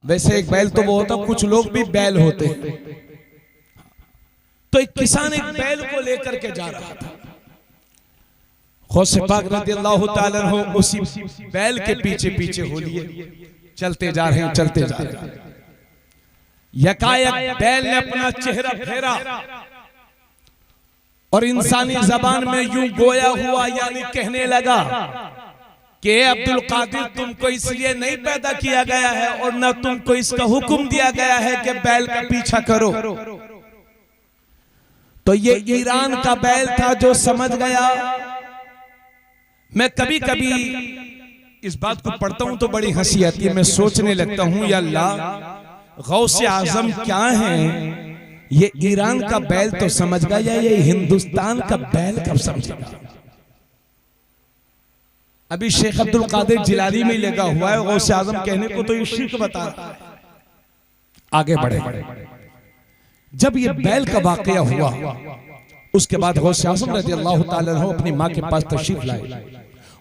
वैसे एक बैल तो वो होता, कुछ लोग भी बैल होते हैं। तो एक किसान एक बैल को लेकर के जा रहा था। गौसे पाक रज़ियल्लाहु ताला अन्हु उसी बैल के पीछे पीछे हो लिए चलते जा रहे हैं, चलते जा रहे हैं। यकायक बैल ने अपना चेहरा फेरा और इंसानी जबान में यूं गोया हुआ यानी कहने लगा कि अब्दुल कादिर, तुमको इसलिए नहीं पैदा किया गया है और न तुमको इसका हुक्म दिया गया है कि बैल का पीछा करो। तो ये ईरान का बैल था जो समझ गया। मैं कभी कभी इस बात को पढ़ता हूं तो बड़ी हंसी आती है। मैं सोचने लगता हूं, या अल्लाह, गौसे आजम क्या है? ये ईरान का बैल तो समझ गया, या ये हिंदुस्तान का बैल कब समझेगा? अभी शेख अब्दुल कादिर जिलानी में लगा हुआ है गौसे आजम कहने को, तो ये शिर्क बता रहा है। आगे बढ़े। जब ये बैल का वाकया हुआ, उसके बाद गौसे आजम रज़ियल्लाहु ताला अन्हु अपनी माँ के पास तशरीफ लाए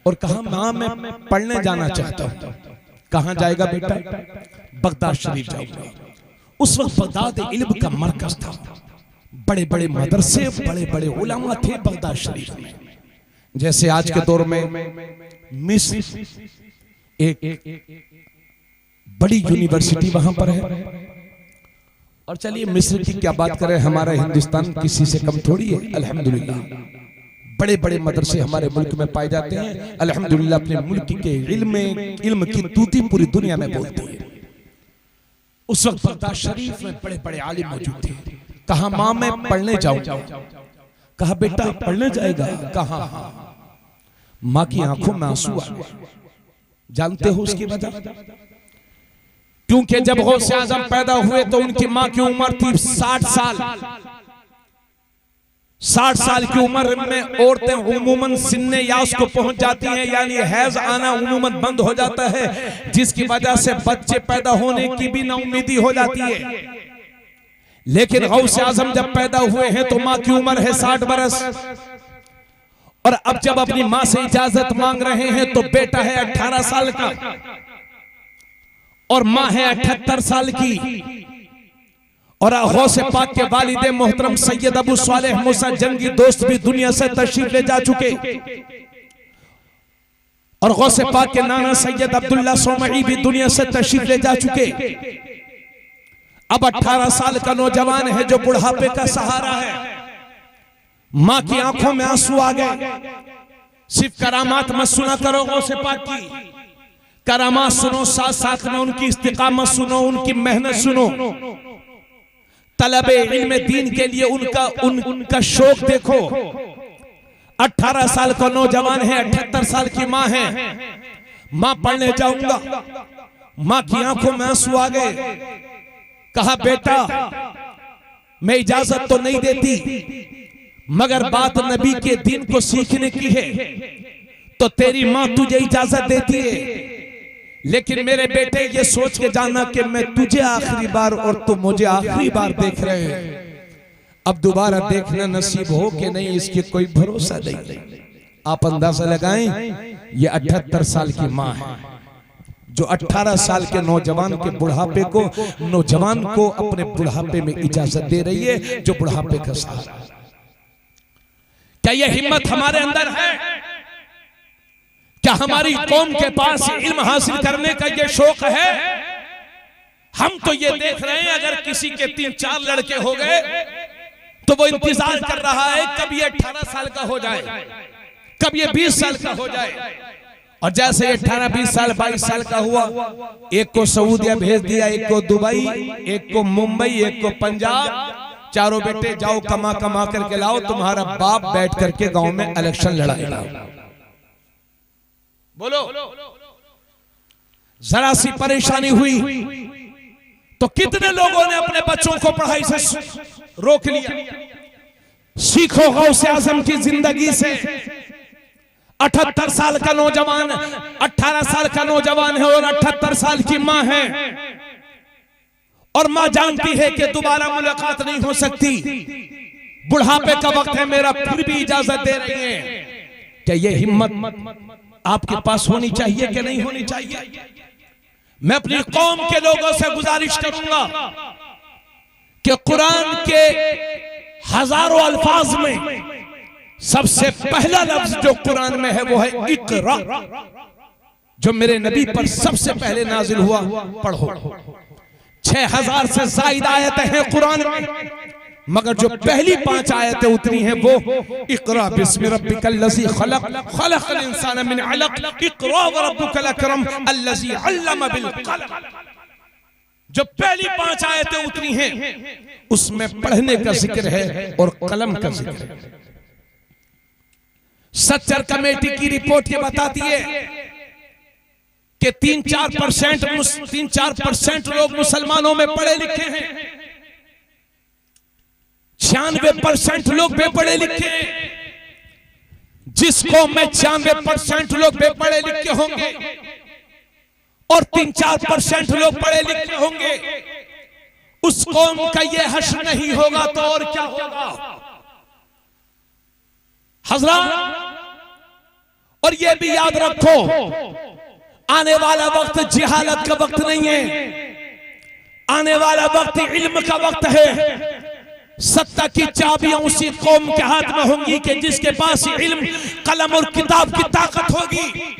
और कहा, माँ मैं पढ़ने जाना चाहता हूँ। कहाँ जाएगा बेटा? बगदाद शरीफ जाऊंगा। उस वक्त बगदाद इल्म का मरकज था। बड़े बड़े मदरसे, बड़े बड़े उलमा थे बगदाद शरीफ में। जैसे आज के दौर में मिस्र एक बड़ी यूनिवर्सिटी वहां पर है। और चलिए मिस्र की क्या बात करें, हमारा हिंदुस्तान किसी से कम थोड़ी है। अल्हम्दुलिल्लाह बड़े बड़े मदरसे हमारे मुल्क में पाए जाते हैं। अल्हम्दुलिल्लाह अपने मुल्क के इल्म की तूती पूरी दुनिया में बोलती है। उस वक्त बगदाद शरीफ में बड़े बड़े आलिम मौजूद थे। कहा, माँ मैं पढ़ने जाऊंगा। कहा, बेटा पढ़ने जाएगा? कहा। माँ की आंखों में आंसू आ गए। जानते हो उसकी वजह? क्योंकि जब गौसे आजम पैदा हुए तो उनकी माँ की उम्र थी 60 साल। 60 साल की उम्र में औरतें उमूमन सिन्ने यास को पहुंच जाती हैं, यानी हैज आना उमूमन बंद हो जाता है, जिसकी वजह से बच्चे पैदा होने की भी नाउम्मीदी हो जाती है। लेकिन गौसे आजम जब पैदा हुए हैं तो माँ की उम्र है 60 बरस। और अब जब अपनी माँ से इजाजत मांग रहे हैं तो बेटा है 18 साल का और माँ है 78 साल की। और गौसे पाक के वालिद मोहतरम सैयद अबू सालेह मूसा जंगी दोस्त भी दुनिया से तशरीफ ले जा चुके। और गौसे पाक के नाना सैयद अब्दुल्ला सोमई भी दुनिया से तशरीफ ले जा चुके। अब 18 साल का नौजवान है जो बुढ़ापे का सहारा है। माँ की आंखों में आंसू आ गए। सिर्फ करामात मत सुना करो गौसे पाक की, करामात सुनो, साथ साथ में उनकी इस्तिकामत सुनो, उनकी मेहनत सुनो। तलबे इल्म दीन के लिए उनका शौक देखो। 18 साल का नौजवान है, 78 साल की माँ है। माँ पढ़ने जाऊंगा। माँ की आंखों में आंसू आ गए। कहा, बेटा मैं इजाजत तो नहीं देती, मगर बात नबी के दीन को सीखने की है तो तेरी माँ तुझे इजाजत देती है। लेकिन मेरे बेटे ये सोच के जाना कि मैं तुझे आखिरी बार और तू मुझे आखिरी बार देख रहे हैं। अब दोबारा देखना नसीब हो कि नहीं, इसकी कोई भरोसा नहीं। आप अंदाजा लगाएं, ये 78 साल की माँ है जो 18 साल के नौजवान के बुढ़ापे को, नौजवान को अपने बुढ़ापे में इजाजत दे रही है, जो बुढ़ापे का सहारा। क्या यह हिम्मत हमारे अंदर है? क्या हमारी कौम के पास इल्म हासिल करने का ये शौक है? हम तो ये देख रहे हैं, अगर किसी के 3-4 लड़के हो गए तो वो इंतजार कर रहा है कब ये 18 साल का हो जाए, कब ये 20 साल का हो जाए। और जैसे ये 18, 20 साल, 22 साल का हुआ, एक को सऊदिया भेज दिया, एक को दुबई, एक को मुंबई, एक को पंजाब। चारों बेटे जाओ कमा कमा करके लाओ, तुम्हारा बाप बैठ करके गांव में इलेक्शन लड़ाएगा। बोलो, जरा सी परेशानी हुई तो कितने लोगों ने अपने बच्चों को पढ़ाई से रोक लिया। सीखो गौसे आजम की जिंदगी से। 78 साल का नौजवान, 18 साल का नौजवान है और 78 साल की माँ है। और माँ जानती है कि दोबारा मुलाकात नहीं हो सकती, बुढ़ापे का वक्त है मेरा, फिर भी इजाजत दे रही है। क्या ये हिम्मत आपके पास होनी चाहिए कि नहीं होनी चाहिए? मैं अपनी कौम के लोगों से गुजारिश करूंगा कि कुरान के हजारों अल्फाज में सबसे पहला लफ्ज जो कुरान में है वो है इकरा, जो मेरे नबी पर सबसे पहले नाजिल हुआ। पढ़ो। 6000 से ज्यादा आयतें हैं कुरान में, मगर जो पहली 5 आयतें उतरी हैं वो इकरा बिस्मि रब्बिकल लज़ी खलक खलकल इंसान मिन अलक इकरा व रब्बुकल अकरम अल्लज़ी अल्लम बिल कलम। जो पहली 5 आयतें उतरी हैं उसमें पढ़ने का जिक्र है और कलम का जिक्र है। सच्चर कमेटी की रिपोर्ट ये बताती है कि 3-4% लोग मुसलमानों में पढ़े लिखे हैं, 96% लोग बेपढ़े लिखे हैं। जिस कौम में 96% लोग बेपढ़े लिखे होंगे और 3-4% लोग पढ़े लिखे होंगे, उस कौम का ये हश्र नहीं होगा तो और क्या होगा हज़रात। और ये भी याद रखो, आने वाला वक्त जिहालत का वक्त नहीं है, आने वाला वक्त इल्म का वक्त है। सत्ता की चाबियां उसी कौम के हाथ में होंगी कि जिसके पास इल्म, कलम और किताब की ताकत होगी।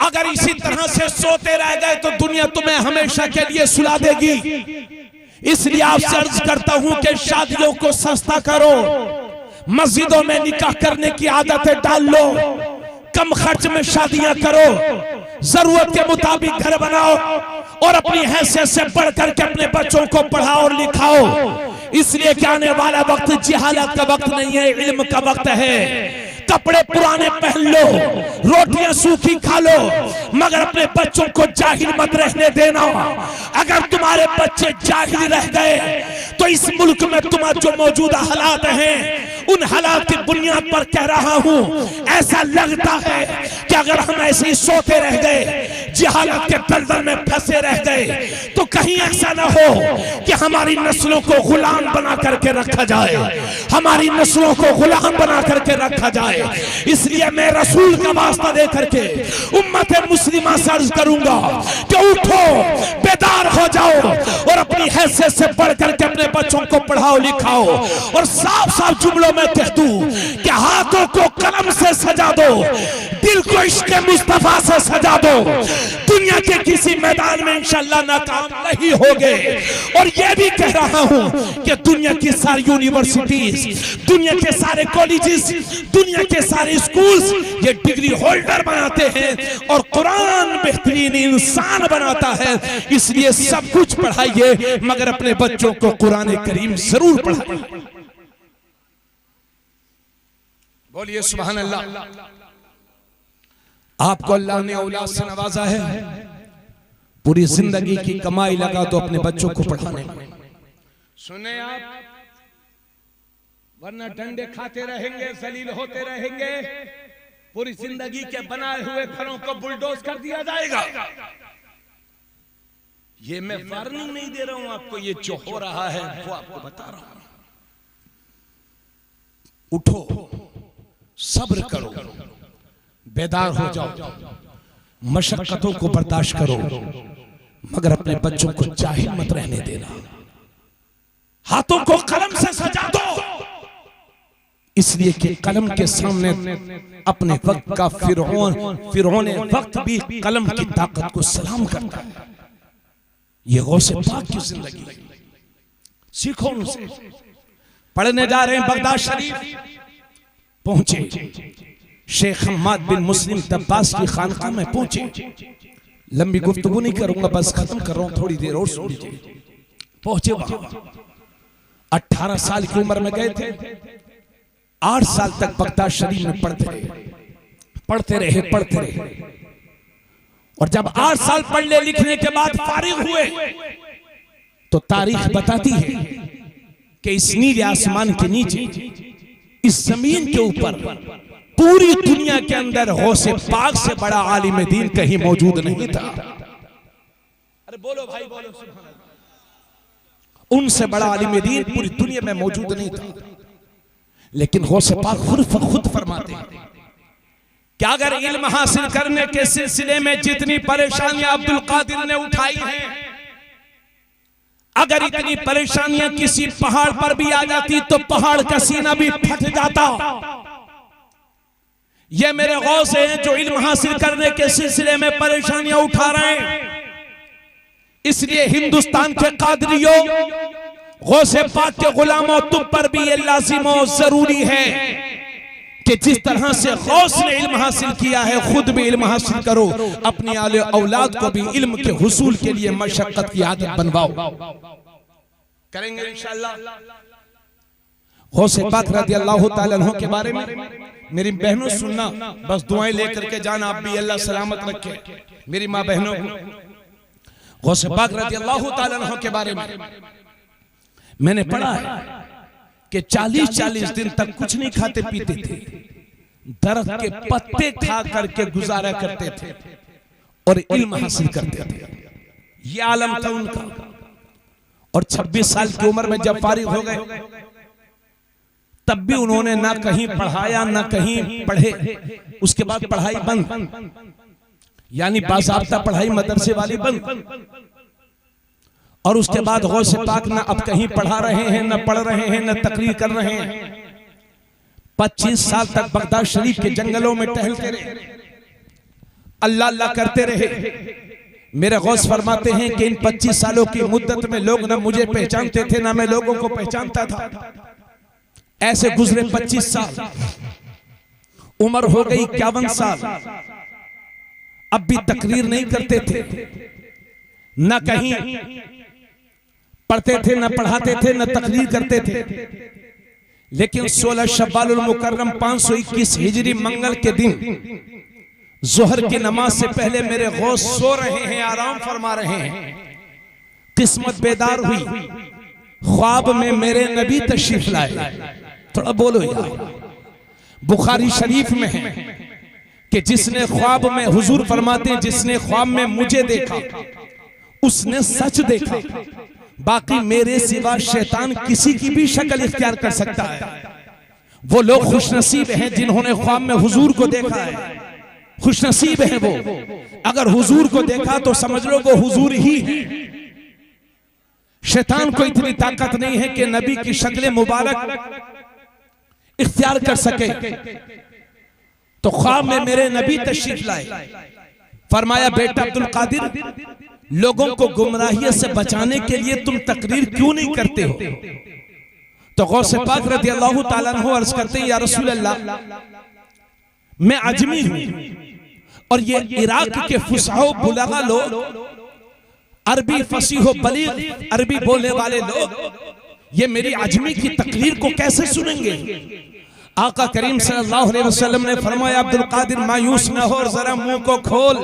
अगर इसी तरह से सोते रह गए तो दुनिया तुम्हें हमेशा के लिए सुला देगी। इसलिए आपसे अर्ज करता हूं कि शादियों को सस्ता करो, मस्जिदों में निकाह करने की आदतें डाल लो, कम खर्च में शादियां करो, जरूरत के मुताबिक घर बनाओ और अपनी हैसियत से पढ़ करके अपने बच्चों को पढ़ाओ और लिखाओ। इसलिए कि आने वाला वक्त जिहालत का वक्त नहीं है, इल्म का वक्त है। कपड़े पुराने पहन लो, रोटियां सूखी खा लो, मगर अपने बच्चों को जाहिल मत रहने देना। अगर तुम्हारे बच्चे जाहिल रह गए तो इस मुल्क में तुम्हारे जो मौजूदा हालात हैं उन हालात की बुनियाद पर कह रहा हूं, ऐसा लगता है कि अगर हम ऐसे ही सोते रह गए, जिहालत के दलदल में फंसे रह गए, तो कहीं ऐसा ना हो कि हमारी नस्लों को गुलाम बना करके रखा जाए, हमारी नस्लों को गुलाम बना करके रखा जाए। इसलिए मैं रसूल का वास्ता दे करके उम्मत मुस्लिमा से अर्ज करूंगा कि उठो, बेदार हो जाओ और अपनी हैसियत से पढ़ करके अपने बच्चों को पढ़ाओ लिखाओ। और साफ साफ जुमलों में कह दूं कि हाथों को कलम से सजा दो, दिल को इश्क़ मुस्तफा से सजा दो। दुनिया के किसी मैदान में इंशाअल्लाह नाकाम नहीं होगे। और यह भी कह रहा हूं कि दुनिया की सारी यूनिवर्सिटीज, दुनिया के सारे कॉलेजेस, दुनिया के सारे स्कूल्स ये डिग्री होल्डर बनाते हैं और कुरान बेहतरीन इंसान बनाता है। इसलिए सब कुछ पढ़ाइए मगर अपने बच्चों को कुरान करीम जरूर पढ़ाइए। बोलिए सुभान अल्लाह। आपको अल्लाह ने औलाद से नवाजा है, पूरी जिंदगी की कमाई लगा दो अपने बच्चों को पढ़ाने में। सुने आप, वरना डंडे खाते रहेंगे, जलील होते रहेंगे, पूरी जिंदगी के बनाए हुए घरों को बुलडोज कर दिया जाएगा। ये मैं वार्निंग नहीं दे रहा हूं आपको, ये जो हो रहा है वो आपको बता रहा हूं। उठो, सब्र करो, बेदार हो जाओ, मशक्कतों को बर्दाश्त करो, मगर अपने बच्चों को जाहिल मत रहने देना। हाथों को कलम से सजा दो, इसलिए कि कलम के सामने अपने वक्त का फिरौन वक्त भी कलम की ताकत को सलाम करता है। ये गौसे पाक की जिंदगी, सीखो उनसे। पढ़ने जा रहे हैं बगदाद शरीफ, पहुंचे शेख हम्माद बिन मुस्लिम तब्बास की खानका में पहुंचे। लंबी गुफ्तगू नहीं करूंगा, बस खत्म कर रहा हूं, थोड़ी देर और सुन लीजिए। पहुंचे वहां, 18 साल की उम्र में गए थे, 8 साल तक बगदाद शरीफ में पढ़ते रहे। और जब 8 साल पढ़ने लिखने के बाद फारिग हुए तो तारीख बताती है कि इस नीले आसमान के नीचे, इस जमीन के ऊपर, पूरी दुनिया के अंदर गौसे पाक से बड़ा आलिम दीन कहीं मौजूद नहीं था। अरे बोलो भाई, बोलो सुभान अल्लाह। उनसे बड़ा आलिम दीन पूरी दुनिया में मौजूद नहीं था। लेकिन गौसे पाक खुद फरमाते हैं कि अगर इल्म हासिल करने के सिलसिले में जितनी परेशानियां अब्दुल कादिर ने उठाई हैं, अगर इतनी परेशानियां किसी पहाड़ पर भी आ जाती तो पहाड़ का सीना भी फट जाता। ये मेरे गौस हैं जो इल्म हासिल करने के सिलसिले में परेशानियां उठा रहे हैं। इसलिए हिंदुस्तान के कादरियों, गौसे पाक के गुलामों, तुम पर भी ये लाजिम और जरूरी है कि जिस तरह से गौस ने इल्म हासिल किया है खुद भी इल्म हासिल करो, अपनी आले औलाद को भी इल्म के हुसूल के लिए मशक्कत की आदत बनवाओ। करेंगे इंशाअल्लाह। गौसे पाक रज़ी अल्लाह ताला अन्हु के बारे में मेरी बहनों सुनना, बस दुआएं लेकर के जाना, आप भी अल्लाह सलामत रखे मेरी माँ बहनों को। गौसे पाक रज़ी अल्लाह ताला अन्हु के बारे में मैंने पढ़ा है कि 40-40 दिन तक कुछ नहीं खाते पीते थे, दरख्त के पत्ते खा करके गुजारा करते थे और इल्म हासिल करते थे। ये आलम था उनका। और 26 साल की उम्र में जब फारिग हो गए तब भी उन्होंने ना कहीं पढ़ाया ना कहीं पढ़े। उसके बाद पढ़ाई बंद, यानी बाज़ाब्ता पढ़ाई मदरसे वाली बंद। और उसके बाद गौसे पाक ना अब कहीं पढ़ा रहे हैं, ना पढ़ रहे हैं, ना तकरीर कर रहे हैं। 25 साल तक बगदाद शरीफ के जंगलों में टहलते रहे, अल्लाह अल्लाह करते रहे। मेरे गौस फरमाते हैं कि इन 25 सालों की मुद्दत में लोग ना मुझे पहचानते थे ना मैं लोगों को पहचानता था। ऐसे गुजरे 25 साल, उम्र हो गई 51 साल, अब भी तकरीर नहीं करते थे, न कहीं पढ़ते थे, न पढ़ाते थे, न तकरीर करते थे। लेकिन 16 शव्वाल मुकर्रम 521 हिजरी मंगल के दिन जोहर की नमाज से पहले मेरे गौस सो रहे हैं, आराम फरमा रहे हैं। किस्मत बेदार हुई, ख्वाब में मेरे नबी तशरीफ लाए। थोड़ा बोलो यार। बुखारी शरीफ में है कि जिसने ख्वाब में, हुजूर फरमाते हैं, जिसने ख्वाब में मुझे देखा उसने सच देखा, बाकी मेरे सिवा शैतान किसी की भी शक्ल इख्तियार कर सकता है। वो लोग खुशनसीब हैं जिन्होंने ख्वाब में हुजूर को देखा है, खुशनसीब हैं वो। अगर हुजूर को देखा तो समझ लो वो हुजूर ही है। शैतान को इतनी ताकत नहीं है कि नबी की शक्ल मुबारक इख्तियार कर सके। तो ख्वाब में मेरे नबी तशरीफ लाए, फरमाया बेटा अब्दुल कादिर, लोगों को गुमराहियत से बचाने के लिए तुम तकरीर क्यों नहीं करते हो? तो गौसे पाक रज़ी अल्लाह ताला अन्हु अर्ज करते हैं, या रसूल अल्लाह, मैं अजमी हूं और ये इराक के फुसहा बुलगा लोग, अरबी फसीहो बलीग अरबी बोलने वाले लोग, ये मेरी अजमी की तकरीर को कैसे सुनेंगे? आका करीम सल्लल्लाहु अलैहि वसल्लम ने फरमाया, अब्दुल कादिर मायूस न हो, जरा मुंह को खोल।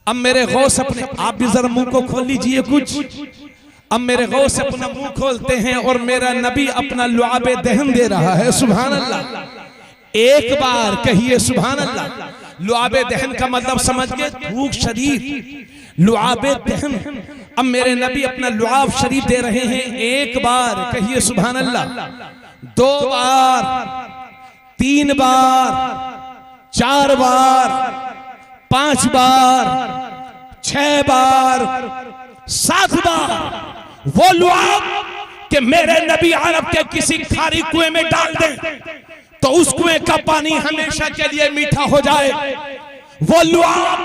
अब मेरे गौस अपने, आप भी जरा मुंह को खोल लीजिए कुछ। अब मेरे गौस अपना मुंह खोलते हैं और मेरा नबी अपना लुआबे दहन दे रहा है। सुभान अल्लाह, एक बार कहिए सुभान अल्लाह। लुआबे दहन का मतलब समझ गए, थूक शरीफ, लुआबे दहन। अब मेरे नबी अपना लुआब शरीफ दे रहे हैं। एक बार कहिए सुभान अल्लाह, 2 बार, 3 बार, 4 बार, 5 बार, 6 बार, 7 बार। वो लुआब कि मेरे नबी अरब के किसी खारी कुएं में डाल दें तो उस कुएं का पानी हमेशा के लिए मीठा हो जाए। वो लुआब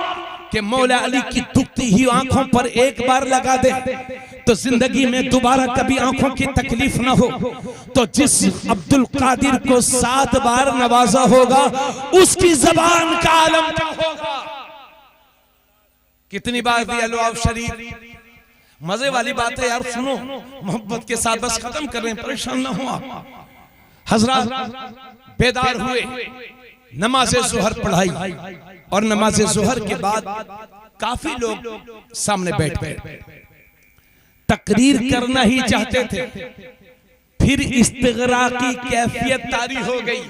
कि मौला अली की दुखती ही आंखों पर एक बार लगा दे तो जिंदगी में दोबारा कभी आंखों की तकलीफ ना हो। तो जिस अब्दुल कादिर को 7 बार नवाजा होगा उसकी जबान का आलम क्या होगा? कितनी बार दिया लुआब शरीफ। मजे वाली बात है यार, सुनो मोहब्बत के साथ, बस खत्म कर रहे हैं, परेशान ना हो आप। हजरत बेदार हुए, नमाज जोहर पढ़ाई और नमाज जोहर के बाद काफी लोग सामने बैठ गए, तकरीर करना ही चाहते थे। फिर इस्तिगरा की कैफियत तारी हो गई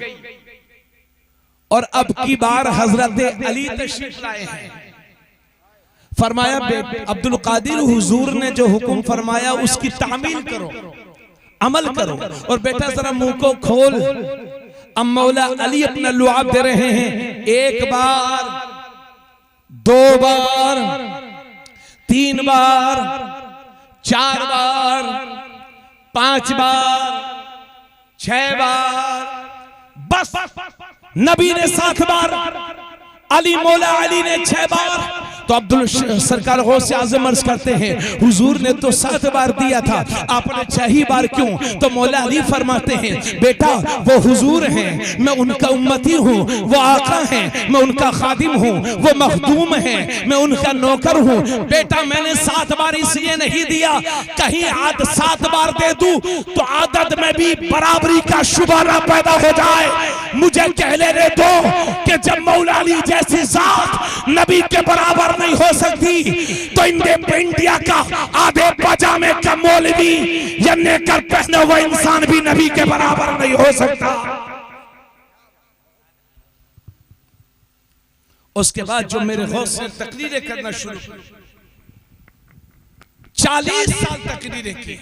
और अब की बार हजरत अली तशरीफ लाए हैं। फरमाया अब्दुल कादिर, हुजूर ने जो हुक्म फरमाया उसकी तामील करो, अमल करो। और बेटा जरा मुंह को खोल, अब मौला अली अपना लुआब दे रहे हैं, 1 बार 2 बार 3 बार 4 बार 5 बार 6 बार, बस नबी ने 7 बार, अली मौला अली ने 6 बार। तो अब्दुल सरकार गौसे आज़म अर्ज करते हैं हुजूर ने तो 7 बार दिया था, आपने 6 ही बार क्यों? तो मौला अली फरमाते हैं बेटा वो हुजूर हैं, मैं उनका उम्मती हूँ, वो आका हैं, मैं उनका खादिम हूँ, वो मखदूम हैं, मैं उनका नौकर हूँ। बेटा मैंने 7 बार इसलिए नहीं दिया, कहीं आज 7 बार दे दूं तो आदत में भी बराबरी का शुबा ना पैदा हो जाए। मुझे कह लेने दो कि जब मौला अली जैसी जात नबी के बराबर नहीं हो सकती तो इंडिया का आधे पजामे का मौलवी या नेकर पहने हुआ इंसान भी नबी के बराबर नहीं हो सकता। उसके बाद जो मेरे गौस ने तकरीरें करना शुरू की, 40 साल तकरीरें की,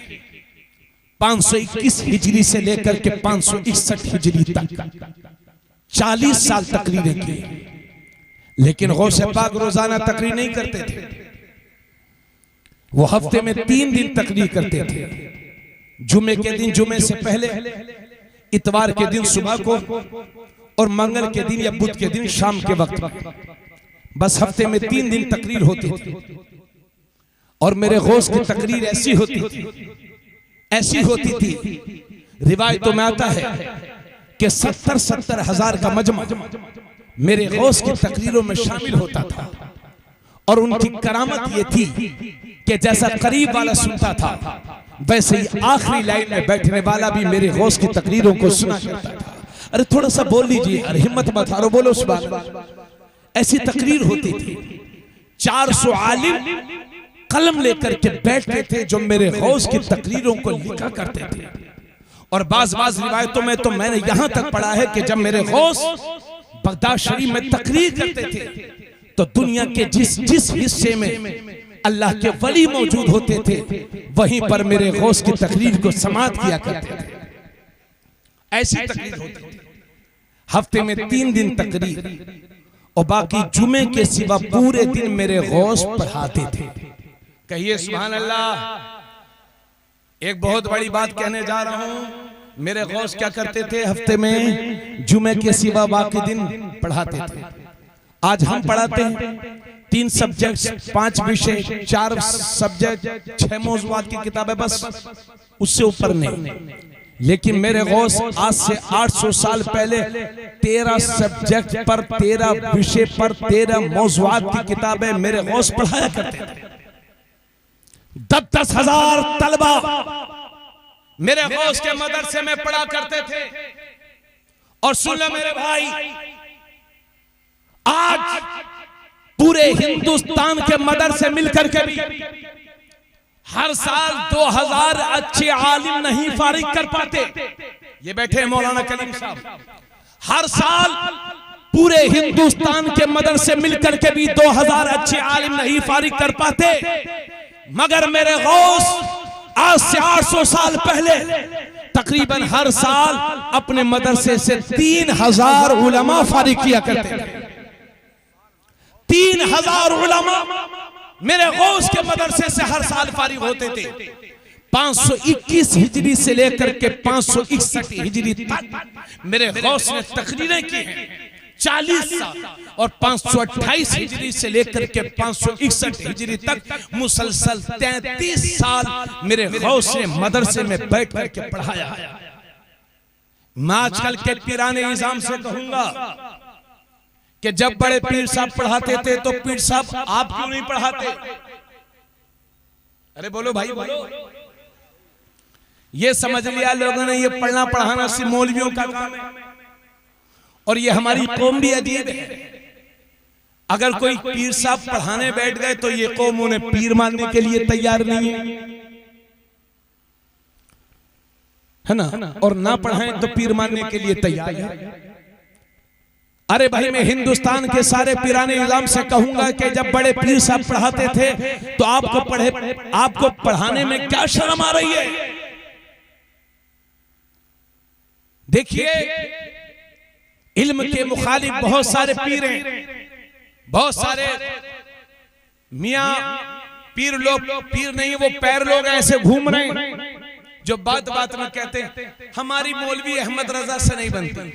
521 हिजरी से लेकर के 561 हिजरी तक 40 साल तकरीरें की। लेकिन गौसे पाक रोजाना तकरीर नहीं करते थे, वो हफ्ते में 3 दिन तकरीर करते थे। जुमे के दिन जुमे से पहले, इतवार के दिन सुबह को, और मंगल के दिन या बुध के दिन शाम के वक्त में। बस हफ्ते में 3 दिन तकरीर होती थी। और मेरे गौस की तकरीर ऐसी होती थी, रिवायतों में आता है कि 70 हजार का मजमा मेरे गौस की तकरीरों में शामिल होता था। और उनकी करामत ये थी कि जैसा करीब वाला सुनता था वैसे ही आखिरी लाइन में बैठने वाला भी मेरे गौस की तकरीरों को सुना करता था। अरे थोड़ा सा बोल लीजिए, अरे हिम्मत मत हारो, बोलो सुभान अल्लाह। ऐसी तकरीर होती थी। 400 आलिम कलम लेकर के बैठते थे जो मेरे गौस की तकरीरों को लिखा करते थे। और बाज रिवायतों में तो मैंने यहां तक पढ़ा है कि जब मेरे गौस बगदाद शरीफ में तकरीर करते थे तो दुनिया के जिस हिस्से में अल्लाह के वली मौजूद होते थे वहीं पर मेरे गौस की तकरीर को समाअत किया करते थे। ऐसी तकरीर होती थी। हफ्ते में 3 दिन तकरीर, और बाकी जुमे के सिवा पूरे दिन मेरे गौस पढ़ाते थे। कहिए सुभान अल्लाह। एक बहुत बड़ी बात कहने जा रहा हूं। मेरे गौस क्या करते थे? हफ्ते में जुमे के सिवा बाकी दिन पढ़ाते थे। आज हम पढ़ाते हैं 3 सब्जेक्ट, 5 विषय, 4 सब्जेक्ट, 6 मौज़ूआत की किताबें, बस उससे ऊपर नहीं। लेकिन मेरे गौस आज से 800 साल पहले 13 सब्जेक्ट पर, 13 विषय पर, 13 मौज़ूआत की किताबें मेरे गौस पढ़ाया करते थे। 10-10 हजार तलबा मेरे गौस के मदरसे में पढ़ा करते थे। और सुन लो मेरे भाई, आज पूरे हिंदुस्तान के मदरसे मिलकर के भी हर साल 2000 अच्छे आलिम नहीं फारिग कर पाते। ये बैठे हैं मौलाना कलीम साहब। हर साल पूरे हिंदुस्तान के मदरसे मिलकर के भी 2000 अच्छे आलिम नहीं फारिग कर पाते। मगर मेरे गौस आज से 800 साल पहले तकरीबन हर साल अपने मदरसे से 3000 उलमा फारिग किया करते थे। 3000 उलमा मेरे गौस के मदरसे से हर साल फारिग होते थे। 521 हिजरी से लेकर के 561 हिजरी तक मेरे गौस ने तकरीरें की हैं 40 साल। और 528 हिजरी से लेकर के 561 हिजरी तक मुसलसल 33 साल मेरे गौस ने मदरसे में बैठ करके पढ़ाया है। मैं आजकल के पुराने निजाम से कहूंगा कि जब बड़े पीर साहब पढ़ाते थे तो पीर साहब आप क्यों नहीं पढ़ाते? अरे बोलो भाई बोलो। ये समझ लिया लोगों ने ये पढ़ना पढ़ाना सिर्फ मौलवियों का काम है। और ये हमारी कौम भी अजीब है। अगर कोई पीर साहब पढ़ाने बैठ गए तो ये कौम उन्हें पीर मानने के लिए तैयार नहीं है ना, और ना पढ़ाएं तो पीर मानने के लिए तैयार है। अरे भाई मैं हिंदुस्तान के सारे पीराने निजाम से कहूंगा कि जब बड़े पीर साहब पढ़ाते थे तो आपको पढ़ाने में क्या शर्म आ रही है? देखिए इल्म के मुखालिफ बहुत सारे पीर हैं, बहुत सारे मियां पीर लोग, पीर नहीं वो पैर लोग ऐसे घूम रहे हैं जो बात बात में कहते हैं हमारी मौलवी अहमद रजा से नहीं बनती।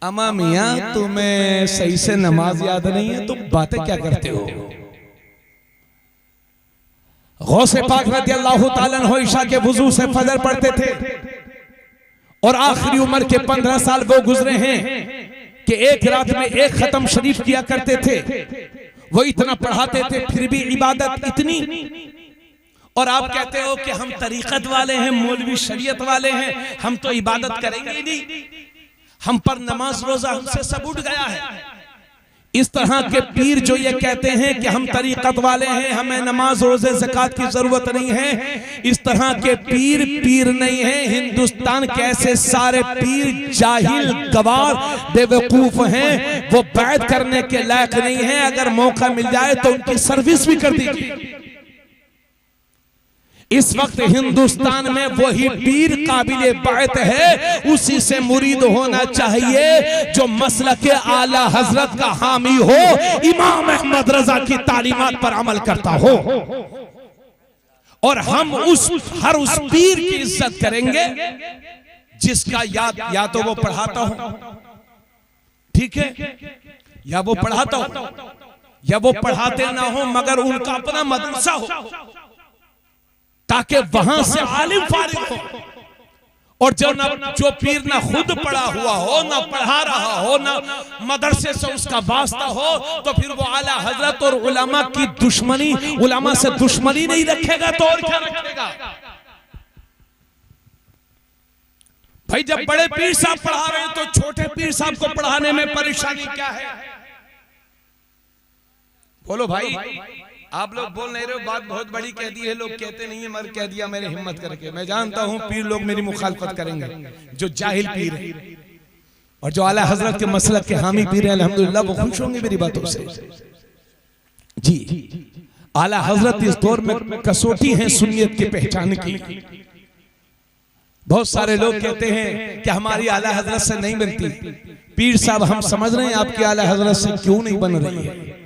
अमा मियां तुम्हें सही से नमाज याद नहीं है, तुम बातें क्या करते हो? गौसे पाक रज़ियल्लाहु ताला अन्हु ईशा के वुजू से फजर पढ़ते थे और आखिरी उम्र के 15 साल वो गुजरे हैं कि एक रात में एक खत्म शरीफ किया करते थे। वो इतना पढ़ाते थे फिर भी इबादत इतनी, और आप कहते हो कि हम तरीकत वाले हैं, मौलवी शरीयत वाले हैं, हम तो इबादत करेंगे ही नहीं, हम पर नमाज रोजा हमसे सब उठ गया है। इस तरह के पीर जो ये कहते हैं कि हम तरीकत वाले हैं, हमें नमाज रोजे ज़कात की जरूरत नहीं है, इस तरह के पीर पीर नहीं है। हिंदुस्तान के ऐसे सारे पीर जाहिल, गवार, बेवकूफ हैं, वो बैत करने के लायक नहीं है। अगर मौका मिल जाए तो उनकी सर्विस भी कर दीजिए। इस वक्त हिंदुस्तान में वही पीर काबिले बैत है, उसी से मुरीद होना चाहिए जो मसलक आला हजरत का हामी हो, इमाम अहमद रजा की तालीमात पर अमल करता हो। और हम हर उस पीर की इज्जत करेंगे जिसका या तो वो पढ़ाता हो, ठीक है, या वो पढ़ाता हो या वो पढ़ाते ना हो, मगर उनका अपना मदरसा हो ताकि वहां से आलिम फारिग हो। और जो पीर ना खुद पढ़ा हुआ हो, ना पढ़ा रहा हो, ना मदरसे से उसका वास्ता हो, तो फिर वो आला हजरत और उलमा की दुश्मनी, उलमा से दुश्मनी नहीं रखेगा तो और क्या रखेगा? भाई जब बड़े पीर साहब पढ़ा रहे हैं तो छोटे पीर साहब को पढ़ाने में परेशानी क्या है? बोलो भाई, आप लोग बोल नहीं रहे हो, बात बहुत बड़ी कह दी है, लोग कहते नहीं है मगर कह दिया मैंने हिम्मत करके। मैं जानता हूं पीर लोग मेरी मुखालफत करेंगे, जो जाहिल पीर है, और जो आला हजरत के मसलक के हामी पीर है अल्हम्दुलिल्लाह वो खुश होंगे मेरी बातों से। जी, आला हजरत इस दौर में कसौटी है सुन्नियत की पहचान की। बहुत सारे लोग कहते हैं कि हमारी आला हजरत से नहीं बनती। पीर साहब हम समझ रहे हैं आपकी आला हजरत से क्यों नहीं बन रही है।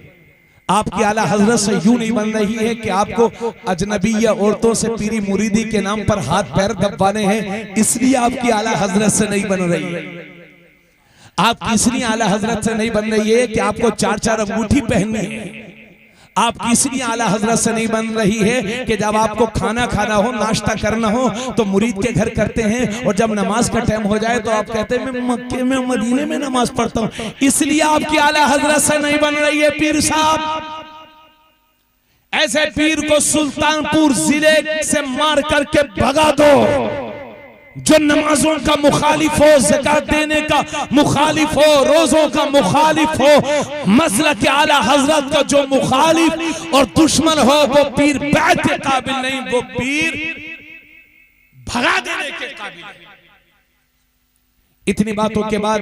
आपकी आला हजरत से यूं नहीं बन रही है कि आपको अजनबी या औरतों से पीरी मुरीदी के नाम पर हाथ पैर दबाने हैं, इसलिए आपकी आला हजरत से नहीं बन रही है। आप इसलिए आला हजरत से नहीं बन रही है कि आपको 4-4 अंगूठी पहननी है। आप इसलिए आला हजरत से नहीं बन रही है कि जब आपको खाना खाना हो, नाश्ता करना हो तो मुरीद के घर करते हैं, और जब नमाज का टाइम हो जाए तो आप कहते हैं मैं मक्के में मदीने में नमाज पढ़ता हूं। इसलिए आपकी आला हजरत से नहीं बन रही है पीर साहब। ऐसे पीर को सुल्तानपुर जिले से मार करके भगा दो जो नमाजों का मुखालिफ हो, ज़कात देने का मुखालिफ हो, रोजों का मुखालिफ हो, मसलक आला हजरत का जो मुखालिफ और दुश्मन हो वो पीर बैत के काबिल नहीं, वो पीर भगा देने के काबिल है। इतनी बातों के बाद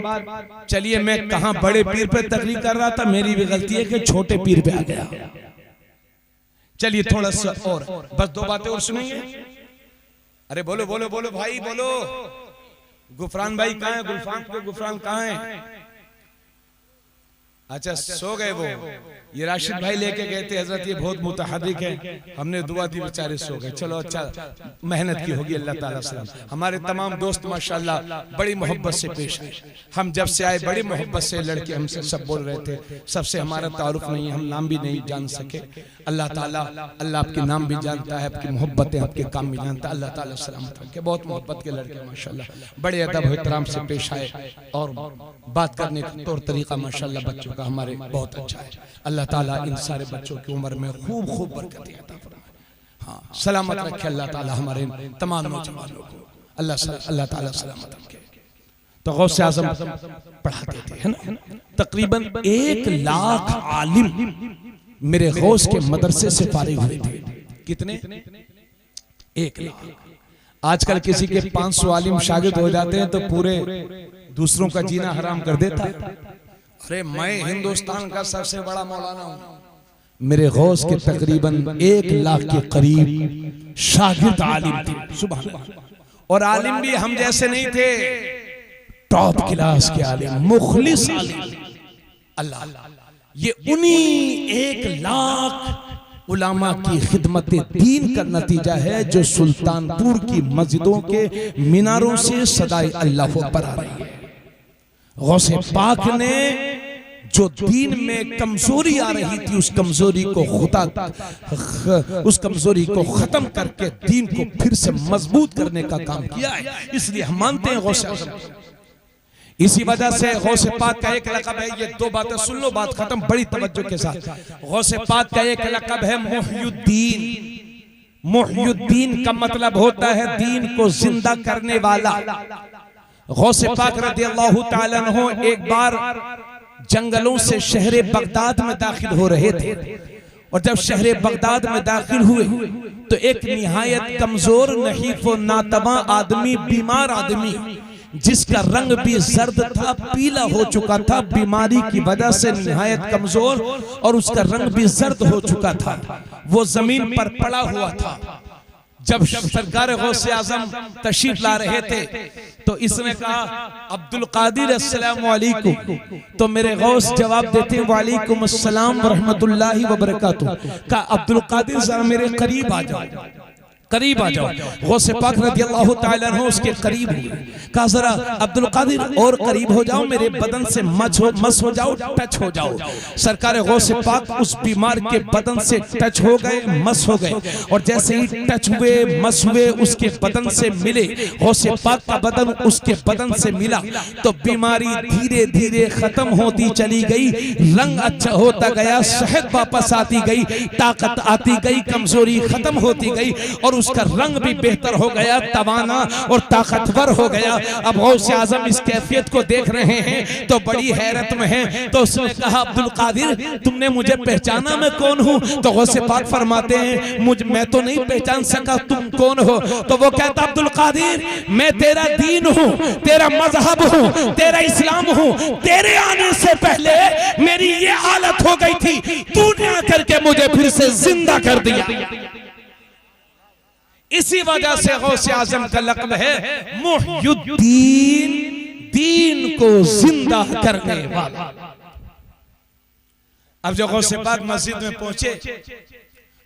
चलिए, मैं कहां बड़े पीर पे तकलीफ कर रहा था, मेरी भी गलती है कि छोटे पीर पे आ गया। चलिए थोड़ा सा और, बस 2 बातें और सुनेंगे। अरे बोलो बोलो बोलो भाई बोलो। गुफरान भाई कहाँ है? गुफरान कहाँ है? अच्छा सो गए वो। ये राशिद भाई लेके गए थे हजरत, ये बहुत मुतहर्रिक है, हमने दुआ दी बेचारे सो गए। चलो अच्छा मेहनत की होगी अल्लाह ताला से। हमारे तमाम दोस्त माशाल्लाह बड़ी मोहब्बत से पेश आए। हम जब से आए बड़ी मोहब्बत से लड़के हमसे सब बोल रहे थे, सबसे हमारा तारुफ नहीं, हम नाम भी नहीं जान सके। अल्लाह ताला, अल्लाह आपके नाम भी जानता है, आपकी मोहब्बतें, आपके काम भी जानता है। अल्लाह ताला सलामत रखे। बहुत मोहब्बत के लड़के माशाल्लाह, बड़े अदब एहतराम से पेश आए, और बात करने का तौर तरीका माशाल्लाह बच्चों का हमारे बहुत अच्छा है। अल्लाह ताला इन सारे बच्चों की उम्र में खूब खूब बरकत अता फरमाए। हाँ, सलामत रखे अल्लाह ताला हमारे तमाम नौजवानों को, अल्लाह ताला सलामत रखे। तो गौसे आज़म पढ़ाते थे, है ना, तकरीबन 1 लाख आलिम मेरे गौस के मदरसे से फारिग हुए थे। कितने? 1 लाख। आजकल किसी के 500 आलिम शागिर्द हो जाते हैं तो पूरे दूसरों का जीना हराम कर देता है। अरे मैं हिंदुस्तान का सबसे बड़ा मौलाना हूं। मेरे गौस के तकरीबन 1 लाख के करीब शागिर्द आलिम थे। सुभान अल्लाह। और आलिम भी हम जैसे नहीं थे, टॉप क्लास के आलिम, मुखलिस आलिम। अल्लाह, ये उन्हीं 1 लाख उलामा की खिदमत दीन का नतीजा है जो सुल्तानपुर की मस्जिदों के मीनारों से सदाई अल्लाह पर आ रही है। गौसे पाक ने जो दीन में कमजोरी आ रही थी, उस कमजोरी को खत्म करके दीन को फिर से मजबूत करने का काम किया है। इसलिए हम मानते हैं गौसे आज़म। इसी वजह से गौसे पाक का एक लक़ब है, ये 2 बातें सुन लो, बात खत्म, बड़ी तवज्जो के साथ। गौसे पाक का एक लक़ब है मुहय्युद्दीन। मुहय्युद्दीन का मतलब होता है दीन को जिंदा करने वाला। गौसे पाक रज़ियल्लाहु ताला अन्हु एक बार जंगलों से शहर बगदाद में दाखिल हो रहे थे, और जब शहर बगदाद में दाखिल हुए तो एक निहायत कमजोर, नहीफ व नातवा आदमी, बीमार आदमी, जिसका रंग भी जर्द था, पीला हो चुका था, बीमारी की वजह से निहायत कमजोर, और उसका रंग भी जर्द हो चुका था, वो जमीन पर पड़ा हुआ था। जब सरकार गौसे आजम तशरीफ ला रहे थे तो इसने कहा, अब्दुल कादिर अस्सलाम वालेकुम। तो मेरे गौस जवाब देते, वालेकुम अस्सलाम व रहमतुल्लाहि व बरकातुहू। कहा, अब्दुल कादिर जरा मेरे करीब आ जाओ, करीब आ जाओ। गौसे पाक रज़ियल्लाहु ताला अन्हु उसके करीब हुए। कहा, जरा अब्दुल कादिर और करीब हो जाओ, मेरे बदन से मस हो जाओ, टच हो जाओ। सरकार गौसे पाक उस बीमार के बदन से टच हो गए, मस हो गए, और जैसे ही टच हुए, मस हुए, उसके बदन से मिले, गौसे पाक का बदन उसके बदन से मिला, तो बीमारी धीरे धीरे खत्म होती चली गई, रंग अच्छा होता गया, सेहत वापस आती गई, ताकत आती गई, कमजोरी खत्म होती गई, और उसका रंग भी बेहतर हो गया, तवाना और ताकतवर हो गया। अब गौसे आजम इस कैफियत को देख रहे हैं तो बड़ी हैरत में हैं। तो उसने कहा, अब्दुल कादिर तुमने मुझे पहचाना मैं कौन हूँ? तो गौसे पाक फरमाते हैं, मैं तो नहीं पहचान सका, तुम कौन हो? तो वो कहता, अब्दुल कादिर मैं तेरा दीन हूँ, तेरा मजहब हूँ, तेरा इस्लाम हूँ। तेरे आने से पहले मेरी ये हालत हो गई थी, तूने आकर के मुझे फिर से जिंदा कर दिया। इसी वजह से गौसे आजम का लक़ब है मुहय्युद्दीन, दीन को जिंदा करने वाला। अब जो गौसे पाक मस्जिद में पहुंचे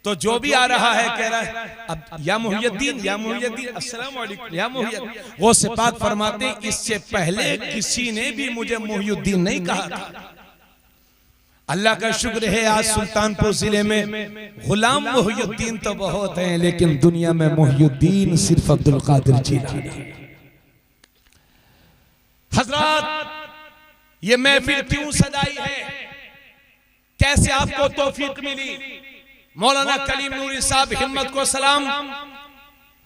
तो जो भी आ रहा है कह रहा है, अब या मुहय्युद्दीन, या मुहय्युद्दीन, अस्सलाम वालेकुम, या मुहय्युद्दीन। गौसे पाक फरमाते हैं, इससे पहले किसी ने भी मुझे मुहय्युद्दीन नहीं कहा था। अल्लाह का शुक्र है आज सुल्तानपुर जिले में गुलाम मुहय्युद्दीन तो बहुत हैं, लेकिन दुनिया में मुहय्युद्दीन सिर्फ अब्दुल कादिर जीलानी। हजरत, ये महफिल क्यों सजाई है, कैसे आपको तौफीक मिली? मौलाना कलीम नूरी साहब, हिम्मत को सलाम,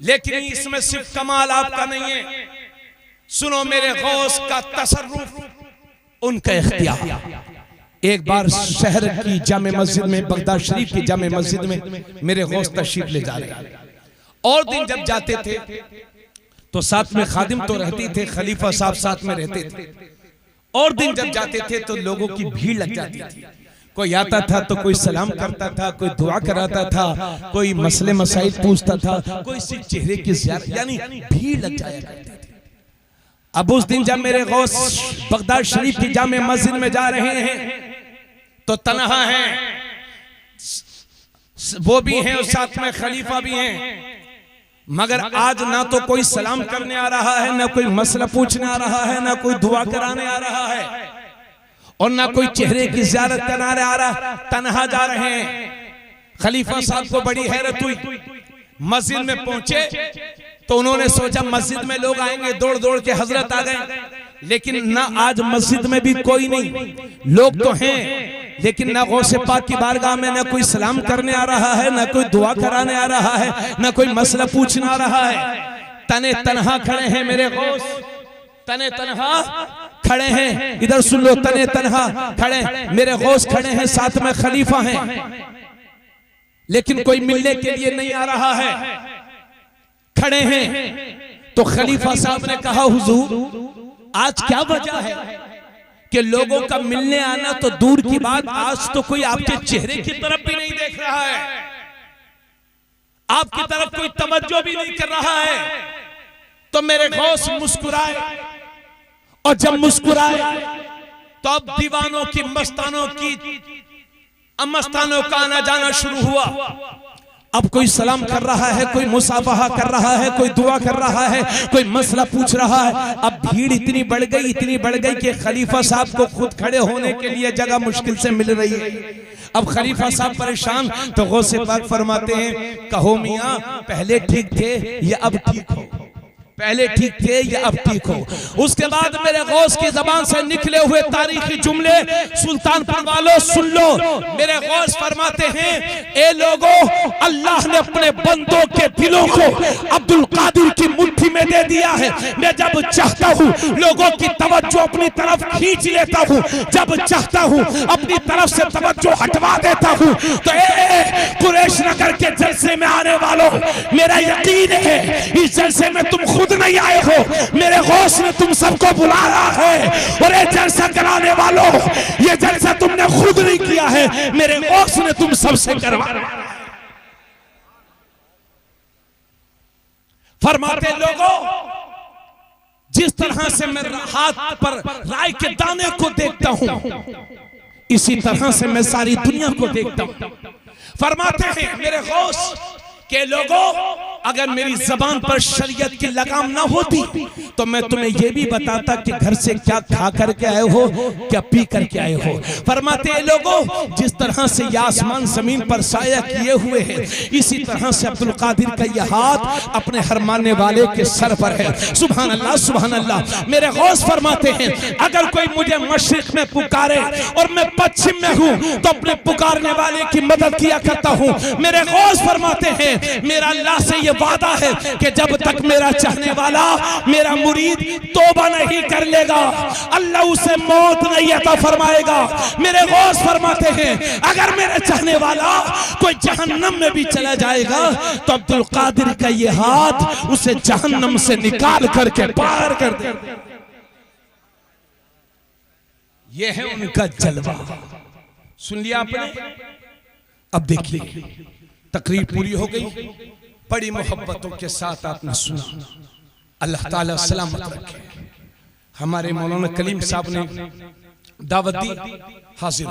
लेकिन इसमें सिर्फ कमाल आपका नहीं है। सुनो मेरे गौस का तसर्रुफ, उनका इख्तियार। एक बार शहर की जामे मस्जिद में, बगदाद शरीफ की जामे मस्जिद में मेरे गौस तशरीफ ले जा रहे हैं, और दिन जब जाते थे तो साथ में खादिम तो रहती थे, खलीफा साहब साथ में रहते थे, और दिन जब जाते थे तो लोगों की भीड़ लग जाती थी। कोई आता था तो कोई सलाम करता था, कोई दुआ कराता था, कोई मसले मसाइल पूछता था, कोई सिर्फ चेहरे की ज़ियारत, यानी भीड़ लग जाया करती थी। अब उस दिन जब मेरे गौस बगदाद शरीफ की जामे मस्जिद में जा रहे हैं तो तन्हा हैं, वो भी हैं और साथ में खलीफा भी हैं, मगर आज ना तो कोई सलाम करने आ रहा है, ना कोई मसला पूछने आ रहा है, ना कोई दुआ कराने आ रहा है, और ना कोई चेहरे की ज़ियारत कराने आ रहा, तन्हा जा रहे हैं। खलीफा साहब को बड़ी हैरत हुई, मस्जिद में पहुंचे तो उन्होंने सोचा मस्जिद में लोग आएंगे, दौड़ दौड़ के हजरत आ गए, लेकिन ना आज मस्जिद में भी कोई नहीं, लोग तो हैं लेकिन ना गौसे पाक की बारगाह में ना कोई सलाम करने आ रहा है, ना कोई दुआ कराने आ रहा है, ना कोई मसला पूछने आ रहा है। तने तन्हा खड़े हैं मेरे गौस, तने तन्हा खड़े हैं, इधर सुन लो, तने तन्हा खड़े मेरे गौस खड़े हैं, साथ में खलीफा हैं, लेकिन कोई मिलने के लिए नहीं आ रहा है, खड़े हैं। तो खलीफा साहब ने कहा, हुजूर आज क्या वजह है कि लोगों का मिलने आना तो दूर की बात, आज तो कोई आपके चेहरे की तरफ भी नहीं देख रहा है, आपकी तरफ कोई तवज्जो भी नहीं कर रहा है। तो मेरे गौस मुस्कुराए और जब मुस्कुराए तो अब दीवानों की मस्तानों का आना जाना शुरू हुआ। अब कोई सलाम कर रहा है, कोई मुसाफहा कर रहा है, कोई दुआ कर रहा है, कोई मसला पूछ रहा है। अब भीड़ इतनी बढ़ गई कि खलीफा साहब को खुद खड़े होने के लिए जगह मुश्किल से मिल रही है। अब खलीफा साहब परेशान, तो गौसे पाक फरमाते हैं, कहो मियां पहले ठीक थे या अब ठीक हो, पहले ठीक थे या अब ठीक हो। उसके बाद मेरे गौस की जबान से निकले हुए तारीखी जुमले सुल्तानपुर वालों सुन लो। मेरे गौस फरमाते हैं, ए लोगों, अल्लाह ने अपने बंदों के दिलों को अब्दुल कादिर की मुट्ठी में दे दिया है। मैं जब चाहता हूँ लोगों की तवज्जो अपनी तरफ खींच लेता हूँ, जब चाहता हूँ अपनी तरफ से तवज्जो हटवा देता हूँ। तो कुरैश नगर के जलसे में आने वालों, मेरा यकीन है इस जलसे में तुम खुद नहीं आए हो, मेरे गौस ने तुम सबको बुलाया है। और ये जलसा कराने वालों, ये जलसा तुमने खुद नहीं किया है, मेरे गौस ने तुम सबसे करवाया। फरमाते लोगों, जिस तरह से मैं हाथ पर राय के दाने को देखता हूं, इसी तरह से मैं सारी दुनिया को देखता हूं। फरमाते हैं मेरे गौस के लोगों, अगर मेरी जबान पर शरीयत की लगाम ना होती तो मैं तुम्हें यह भी बताता कि घर से क्या खा करके आए हो, क्या पी करके आए हो। फरमाते हैं लोगों, जिस तरह से ये आसमान जमीन पर साया किए हुए है, इसी तरह से अब्दुल कादिर का यह हाथ अपने हरमाने वाले के सर पर है। सुभान अल्लाह, सुभान अल्लाह। मेरे गौस फरमाते हैं, अगर कोई मुझे मशरिक में पुकारे और मैं पश्चिम में हूं तो अपने पुकारने वाले की मदद किया करता हूं। मेरे गौस फरमाते हैं, मेरा अल्लाह से ये वादा है कि जब तक मेरा चाहने वाला, मेरा मुरीद तौबा नहीं कर लेगा, अल्लाह उसे मौत नहीं अता फरमाएगा। मेरे गौस फरमाते हैं, अगर मेरा चाहने वाला कोई जहन्नम में भी चला जाएगा तो अब्दुल कादिर का ये हाथ उसे जहन्नम से निकाल करके पार कर दे। ये है उनका जलवा। सुन लिया आपने? अब देखिए, तकरीर पूरी हो गई, बड़ी मोहब्बतों के साथ आपने सुना। अल्लाह ताला सलामत रखे। हमारे मौलाना कलीम साहब ने दावत दी, हाजिर